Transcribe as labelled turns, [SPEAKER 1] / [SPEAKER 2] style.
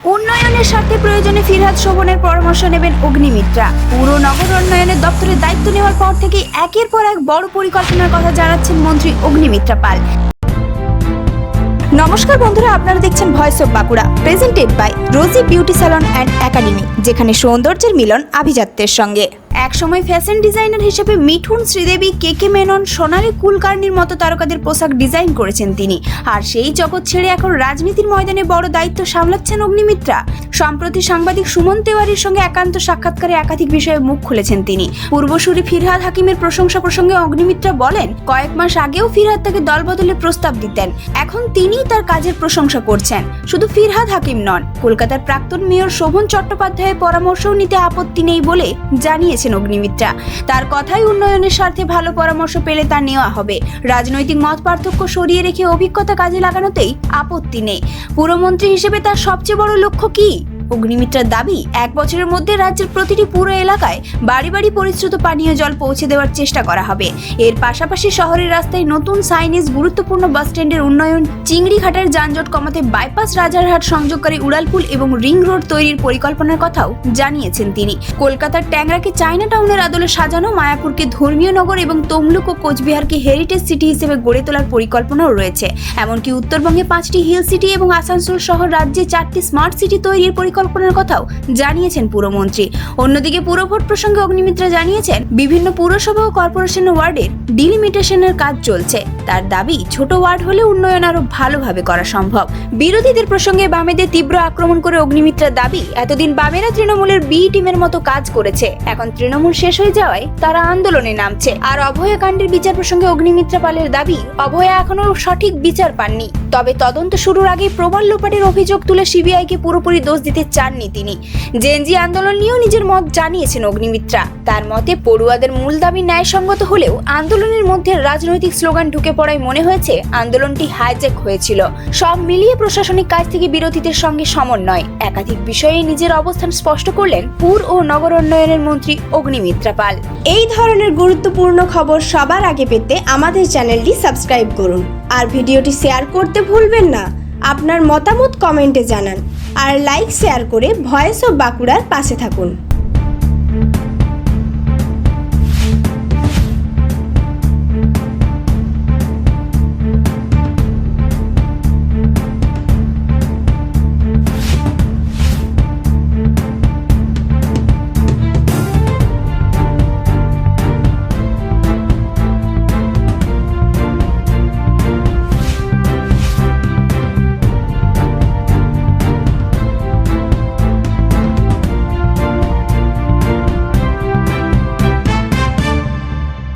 [SPEAKER 1] উন্নয়নের স্বার্থে প্রয়োজনে ফিরহাদ শোভনের পরামর্শ নেবেন অগ্নিমিত্রা। পুরো নগর উন্নয়নের দপ্তরের দায়িত্ব নেওয়ার পর থেকে একের পর এক বড় পরিকল্পনার কথা জানাচ্ছেন মন্ত্রী অগ্নিমিত্রা পাল। নমস্কার বন্ধুরা, আপনারা দেখছেন voice of Bankura, presented by Rosy beauty salon and academy, যেখানে সৌন্দর্যের মিলন আভিজাত্যের সঙ্গে। একসময় ফ্যাশন ডিজাইনার হিসেবে মিঠুন, শ্রীদেবী, কে মেনন, সোনালী কুলকার্নির মতো তারকাদের পোশাক ডিজাইন করেছেন তিনি। আর সেই জগৎ ছেড়ে এখন রাজনীতির ময়দানে বড় দায়িত্ব সামলাচ্ছেন অগ্নিমিত্রা। সম্প্রতি সাংবাদিক সুমন তেওয়ারির সঙ্গে একান্ত সাক্ষাৎকারে একাধিক বিষয়ে মুখ খুলেছেন তিনি। পূর্বসূরি ফিরহাদ হাকিমের প্রশংসা প্রসঙ্গে অগ্নিমিত্রা বলেন, কয়েক মাস আগেও ফিরহাদ তাকে দলবদলের প্রস্তাব দিতেন, এখন তিনিই তার কাজের প্রশংসা করছেন। শুধু ফিরহাদ হাকিম নন, কলকাতার প্রাক্তন মেয়র শোভন চট্টোপাধ্যায়ের পরামর্শও নিতে আপত্তি নেই বলে জানিয়েছেন অগ্নিমিত্রা। তার কথাই উন্নয়নের স্বার্থে ভালো পরামর্শ পেলে তা নেওয়া হবে। রাজনৈতিক মত পার্থক্য সরিয়ে রেখে অভিজ্ঞতা কাজে লাগানোতেই আপত্তি নেই। পুরমন্ত্রী হিসেবে তার সবচেয়ে বড় লক্ষ্য কি? অগ্নিমিত্রার দাবি, 1 বছরের মধ্যে রাজ্যের প্রতিটি পুর এলাকায় বাড়ি বাড়ি পরিশ্রুত পানীয় জল পৌঁছে দেওয়ার চেষ্টা করা হবে। এর পাশাপাশি শহরের রাস্তায় নতুন সাইনেজ, গুরুত্বপূর্ণ বাস স্ট্যান্ডের উন্নয়ন, চিংড়িঘাটের যানজট কমাতে বাইপাস, রাজারহাট সংযোগকারী উড়ালপুল এবং রিং রোড তৈরির পরিকল্পনার কথাও জানিয়েছেন তিনি। কলকাতার ট্যাংরাকে চায়না টাউনের আদলে সাজানো, মায়াপুরকে ধর্মীয় নগর এবং তমলুক ও কোচবিহারকে হেরিটেজ সিটি হিসেবে গড়ে তোলার পরিকল্পনাও রয়েছে। এমনকি উত্তরবঙ্গে 5টি হিল সিটি এবং আসানসোল সহ রাজ্যে 4টি স্মার্ট সিটি তৈরির পরিকল্পনার কথাও জানিয়েছেন পুরমন্ত্রী। অন্যদিকে পুরভোট প্রসঙ্গে অগ্নিমিত্রা জানিয়েছেন, বিভিন্ন পুরসভা ও কর্পোরেশন ওয়ার্ডের ডিলিমিটেশনের কাজ চলছে। তার দাবি, ছোট ওয়ার্ড হলে উন্নয়ন আরো ভালোভাবে করা সম্ভব। বিরোধীদের প্রসঙ্গে বামেদের তীব্র আক্রমণ করে অগ্নিমিত্রার দাবি, এতদিন বামেরা তৃণমূলের বি টিমের মতো কাজ করেছে, এখন তৃণমূল শেষ হয়ে যাওয়ায় তারা আন্দোলনে নামছে। আর অভয়া কাণ্ডের বিচার প্রসঙ্গে অগ্নিমিত্রা পালের দাবি, অভয়া এখনো সঠিক বিচার পাননি, তবে তদন্ত শুরুর আগে প্রমাণ লোপাটের অভিযোগ তুলে সিবিআইকে পুরোপুরি দোষ দিতে চাননি তিনি। জেনজি আন্দোলন নিয়েও নিজের মত জানিয়েছেন অগ্নিমিত্রা। তার মতে, পড়ুয়াদের মূল দাবি ন্যায়সঙ্গত হলেও আন্দোলনের মধ্যে রাজনৈতিক স্লোগান ঢুকে পড়ায় মনে হয়েছে আন্দোলনটি হাইজ্যাক হয়েছিল। সব মিলিয়ে প্রশাসনিক কাজ থেকে বিরোধীদের সঙ্গে সমন্বয়, একাধিক বিষয়ে নিজের অবস্থান স্পষ্ট করলেন পুর ও নগর উন্নয়নের মন্ত্রী অগ্নিমিত্রা পাল।
[SPEAKER 2] এই ধরনের গুরুত্বপূর্ণ খবর সবার আগে পেতে আমাদের চ্যানেলটি সাবস্ক্রাইব করুন আর ভিডিওটি শেয়ার করতে ভুলবেন না। আপনার মতামত কমেন্টে জানান আর লাইক শেয়ার করে ভয়েস অফ বাঁকুড়ার পাশে থাকুন।